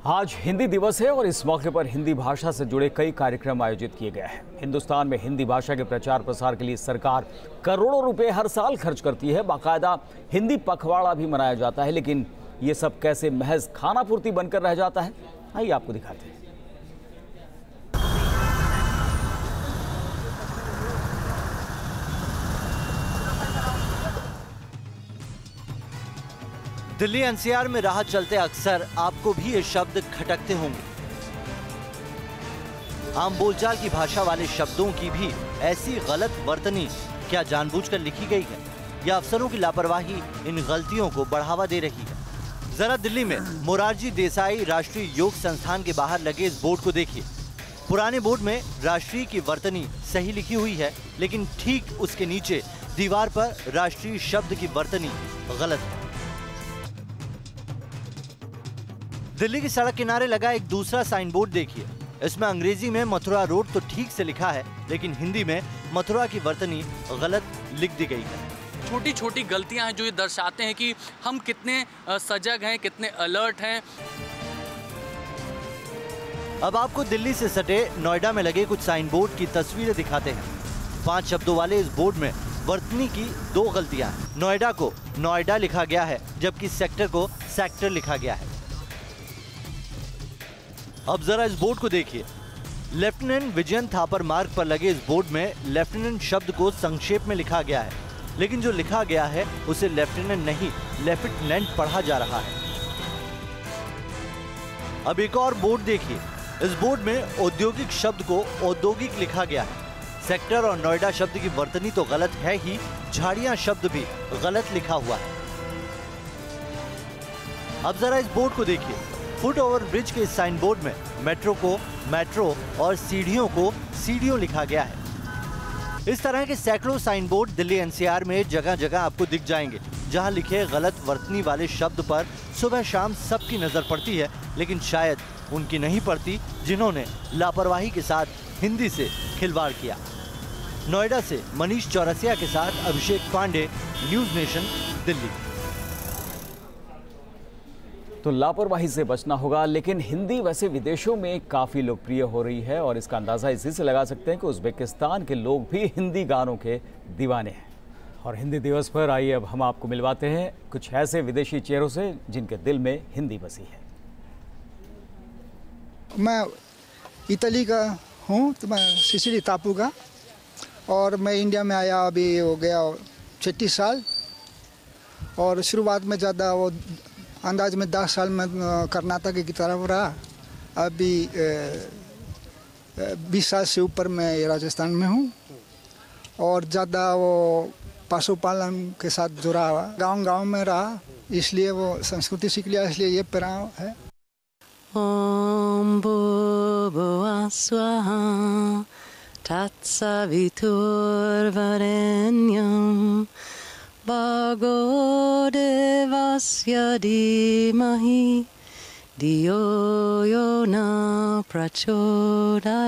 आज हिंदी दिवस है और इस मौके पर हिंदी भाषा से जुड़े कई कार्यक्रम आयोजित किए गए हैं। हिंदुस्तान में हिंदी भाषा के प्रचार प्रसार के लिए सरकार करोड़ों रुपए हर साल खर्च करती है। बाकायदा हिंदी पखवाड़ा भी मनाया जाता है, लेकिन ये सब कैसे महज खानापूर्ति बनकर रह जाता है, आइए आपको दिखाते हैं। दिल्ली एनसीआर में राह चलते अक्सर आपको भी ये शब्द खटकते होंगे। आम बोलचाल की भाषा वाले शब्दों की भी ऐसी गलत वर्तनी क्या जानबूझकर लिखी गई है या अफसरों की लापरवाही इन गलतियों को बढ़ावा दे रही है? जरा दिल्ली में मोरारजी देसाई राष्ट्रीय योग संस्थान के बाहर लगे इस बोर्ड को देखिए। पुराने बोर्ड में राष्ट्रीय की वर्तनी सही लिखी हुई है, लेकिन ठीक उसके नीचे दीवार पर राष्ट्रीय शब्द की वर्तनी गलत है। दिल्ली की सड़क किनारे लगा एक दूसरा साइन बोर्ड देखिए। इसमें अंग्रेजी में मथुरा रोड तो ठीक से लिखा है, लेकिन हिंदी में मथुरा की वर्तनी गलत लिख दी गई है। छोटी छोटी गलतियां हैं जो ये दर्शाते हैं कि हम कितने सजग हैं, कितने अलर्ट हैं। अब आपको दिल्ली से सटे नोएडा में लगे कुछ साइन बोर्ड की तस्वीरें दिखाते हैं। 5 शब्दों वाले इस बोर्ड में वर्तनी की 2 गलतियां हैं। नोएडा को नोएडा लिखा गया है, जबकि सेक्टर को सेक्टर लिखा गया है। अब जरा इस बोर्ड को देखिए। लेफ्टिनेंट विजयन थापर मार्ग पर लगे इस बोर्ड में लेफ्टिनेंट शब्द को संक्षेप में लिखा गया है, लेकिन जो लिखा गया है उसे लेफ्टिनेंट नहीं लेफ्टिनेंट पढ़ा जा रहा है। अब एक और बोर्ड देखिए। इस बोर्ड में औद्योगिक शब्द को औद्योगिक लिखा गया है। सेक्टर और नोएडा शब्द की वर्तनी तो गलत है ही, झाड़ियां शब्द भी गलत लिखा हुआ है। अब जरा इस बोर्ड को देखिए। फुट ओवर ब्रिज के इस साइन बोर्ड में मेट्रो को मेट्रो और सीढ़ियों को सीढ़ियों लिखा गया है। इस तरह के सैकड़ों साइन बोर्ड दिल्ली एनसीआर में जगह जगह आपको दिख जाएंगे, जहां लिखे गलत वर्तनी वाले शब्द पर सुबह शाम सबकी नजर पड़ती है, लेकिन शायद उनकी नहीं पड़ती जिन्होंने लापरवाही के साथ हिंदी से खिलवाड़ किया। नोएडा से मनीष चौरसिया के साथ अभिषेक पांडे, न्यूज नेशन, दिल्ली। तो लापरवाही से बचना होगा, लेकिन हिंदी वैसे विदेशों में काफ़ी लोकप्रिय हो रही है और इसका अंदाज़ा इसी से लगा सकते हैं कि उज़्बेकिस्तान के लोग भी हिंदी गानों के दीवाने हैं। और हिंदी दिवस पर आइए अब हम आपको मिलवाते हैं कुछ ऐसे विदेशी चेहरों से जिनके दिल में हिंदी बसी है। मैं इटली का हूँ, तो मैं सिसिली टापू का, और मैं इंडिया में आया अभी हो गया 36 साल। और शुरुआत में ज़्यादा वो अंदाज में 10 साल में कर्नाटक की तरफ रहा। अभी 20 साल से ऊपर मैं राजस्थान में हूँ और ज़्यादा वो पशुपालन के साथ जुड़ा हुआ, गांव में रहा, इसलिए वो संस्कृति सीख लिया, इसलिए ये पहनाव है। ओम भूर्भुवः स्वः तत्सवितुर्वरेण्यं भर्गो देवस्य धीमहि धियो यो न प्रचोदयात्।